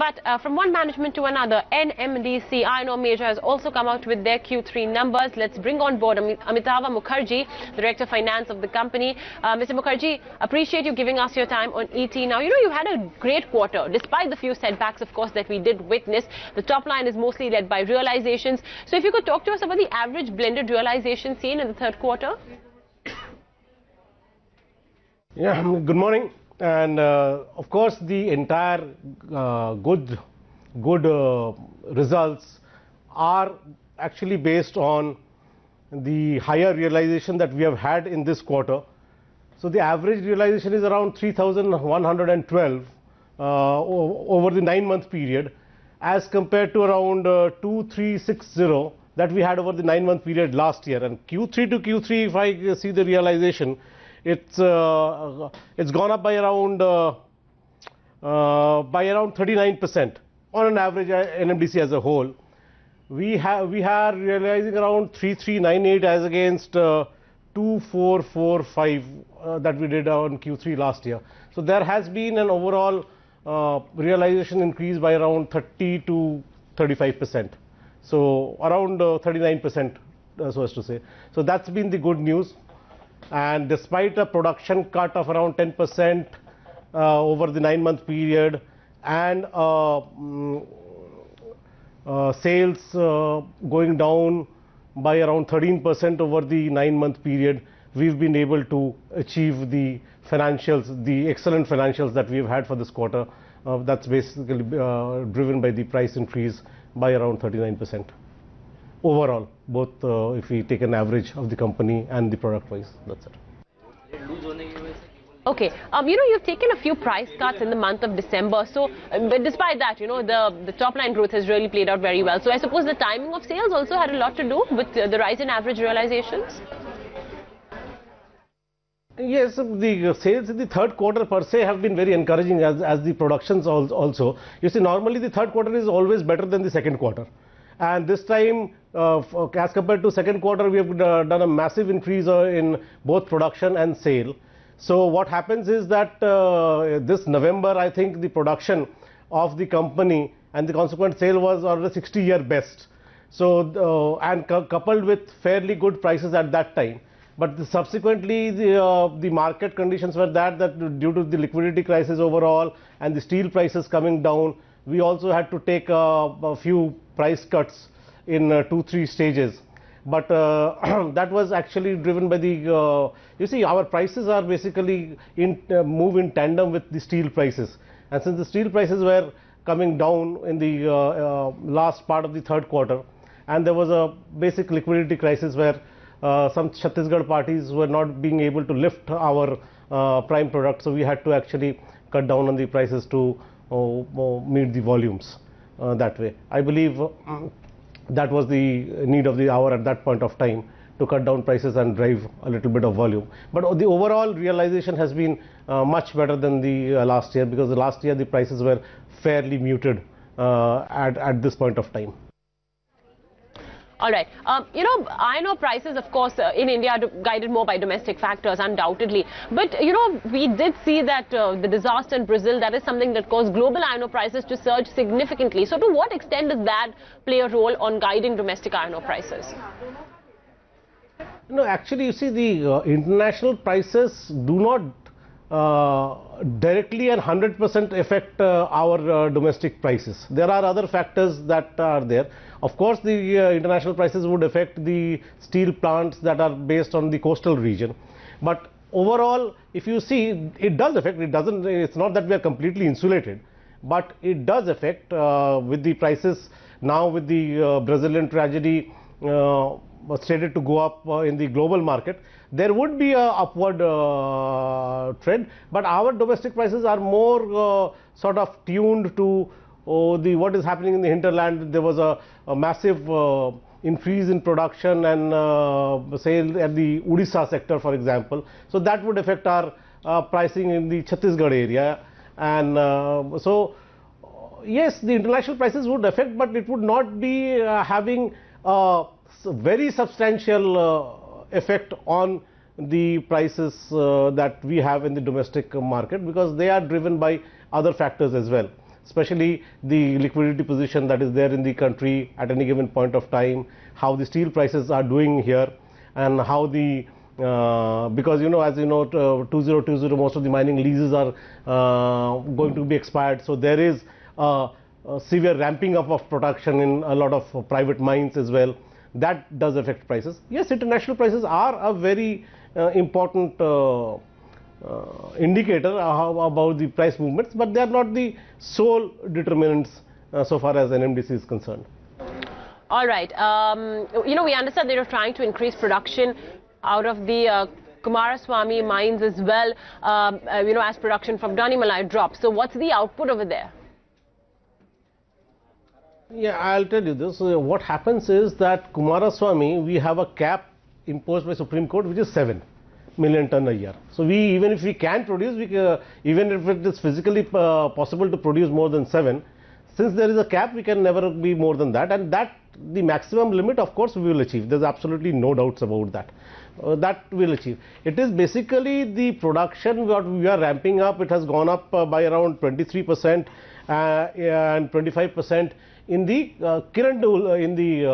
But from one management to another, NMDC, iron ore major, has also come out with their Q3 numbers. Let's bring on board Amitava Mukherjee, Director of Finance of the company. Mr. Mukherjee, appreciate you giving us your time on ET. Now, you had a great quarter, despite the few setbacks, of course, that we did witness. The top line is mostly led by realizations. So if you could talk to us about the average blended realization seen in the third quarter. Yeah, good morning. And of course, the entire good results are actually based on the higher realization that we have had in this quarter. So the average realization is around 3,112 over the 9-month period, as compared to around 2,360 that we had over the 9-month period last year. And Q3 to Q3, if I see the realization, it's gone up by around 39% on an average NMDC as a whole. We are realizing around 3,398 as against 2,445 that we did on Q3 last year. So there has been an overall realization increase by around 30 to 35%. So around 39%, so as to say. So that's been the good news. And despite a production cut of around 10% over the 9-month period, and sales going down by around 13% over the 9-month period, we've been able to achieve the financials, the excellent financials that we've had for this quarter. That's basically driven by the price increase by around 39%. Overall, both if we take an average of the company and the product wise, that's it. Okay, you've taken a few price cuts in the month of December. So, but despite that, the top line growth has really played out very well. So I suppose the timing of sales also had a lot to do with the rise in average realizations. Yes, the sales in the third quarter per se have been very encouraging as the productions also. You see, normally the third quarter is always better than the second quarter. And this time, as compared to second quarter, we have done a massive increase in both production and sale. So what happens is that this November, I think the production of the company and the consequent sale was on the 60-year best. So and coupled with fairly good prices at that time. But subsequently, the market conditions were that due to the liquidity crisis overall and the steel prices coming down, we also had to take a few price cuts in 2-3 stages. But that was actually driven by the, you see, our prices are basically move in tandem with the steel prices. And since the steel prices were coming down in the last part of the third quarter, and there was a basic liquidity crisis where some Chhattisgarh parties were not being able to lift our prime product, so we had to actually cut down on the prices to meet the volumes that way. I believe that was the need of the hour at that point of time, to cut down prices and drive a little bit of volume. But the overall realization has been much better than the last year, because the last year the prices were fairly muted at this point of time. All right. Iron ore prices, of course, in India are guided more by domestic factors, undoubtedly. But, we did see that the disaster in Brazil, that is something that caused global iron ore prices to surge significantly. So to what extent does that play a role on guiding domestic iron ore prices? No, actually, you see, the international prices do not directly and 100% affect our domestic prices. There are other factors that are there. Of course, the international prices would affect the steel plants that are based on the coastal region. But overall, if you see, it does affect. It's not that we are completely insulated, but it does affect with the prices now, with the Brazilian tragedy slated to go up in the global market. There would be a upward trend, but our domestic prices are more sort of tuned to what is happening in the hinterland. There was a massive increase in production and sale at the Odisha sector, for example. So that would affect our pricing in the Chhattisgarh area. And so yes, the international prices would affect, but it would not be having a very substantial effect on the prices that we have in the domestic market, because they are driven by other factors as well. especially the liquidity position that is there in the country at any given point of time, how the steel prices are doing here, and how the because as you know, 2020 most of the mining leases are going to be expired, so there is a severe ramping up of production in a lot of private mines as well. That does affect prices. Yes, international prices are a very important indicator about the price movements, but they are not the sole determinants so far as NMDC is concerned. All right. We understand that you're trying to increase production out of the Kumaraswamy mines as well, as production from Donimalai drops. So what's the output over there? Yeah, I'll tell you this. What happens is that Kumaraswamy, we have a cap imposed by Supreme Court, which is 7 million ton a year. So even if we can produce, even if it is physically possible to produce more than 7, since there is a cap, we can never be more than that, and that the maximum limit, of course, we will achieve. There's absolutely no doubts about that. That we'll achieve. It is basically the production what we are ramping up. It has gone up by around 23% and 25% in the Kirandul, in the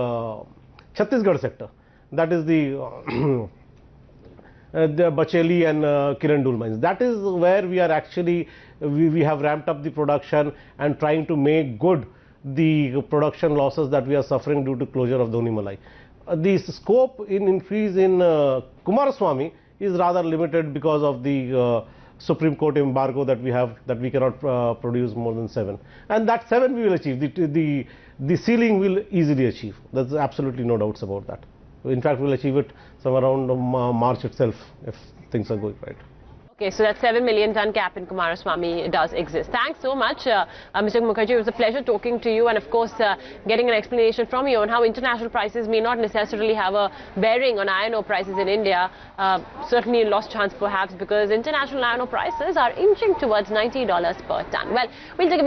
Chhattisgarh sector. That is the Bacheli and Kirandul mines. That is where we are actually, we have ramped up the production and trying to make good the production losses that we are suffering due to closure of Donimalai. The scope in increase in Kumaraswamy is rather limited because of the Supreme Court embargo that we have, that we cannot produce more than 7, and that 7 we will achieve. The ceiling will easily achieve. There's absolutely no doubts about that. In fact, we'll achieve it somewhere around March itself if things are going right. Okay, so that 7 million ton cap in Kumaraswamy does exist. Thanks so much, Mr. Mukherjee. It was a pleasure talking to you, and of course getting an explanation from you on how international prices may not necessarily have a bearing on iron ore prices in India. Certainly a lost chance perhaps, because international iron ore prices are inching towards $90 per ton. Well, we'll take a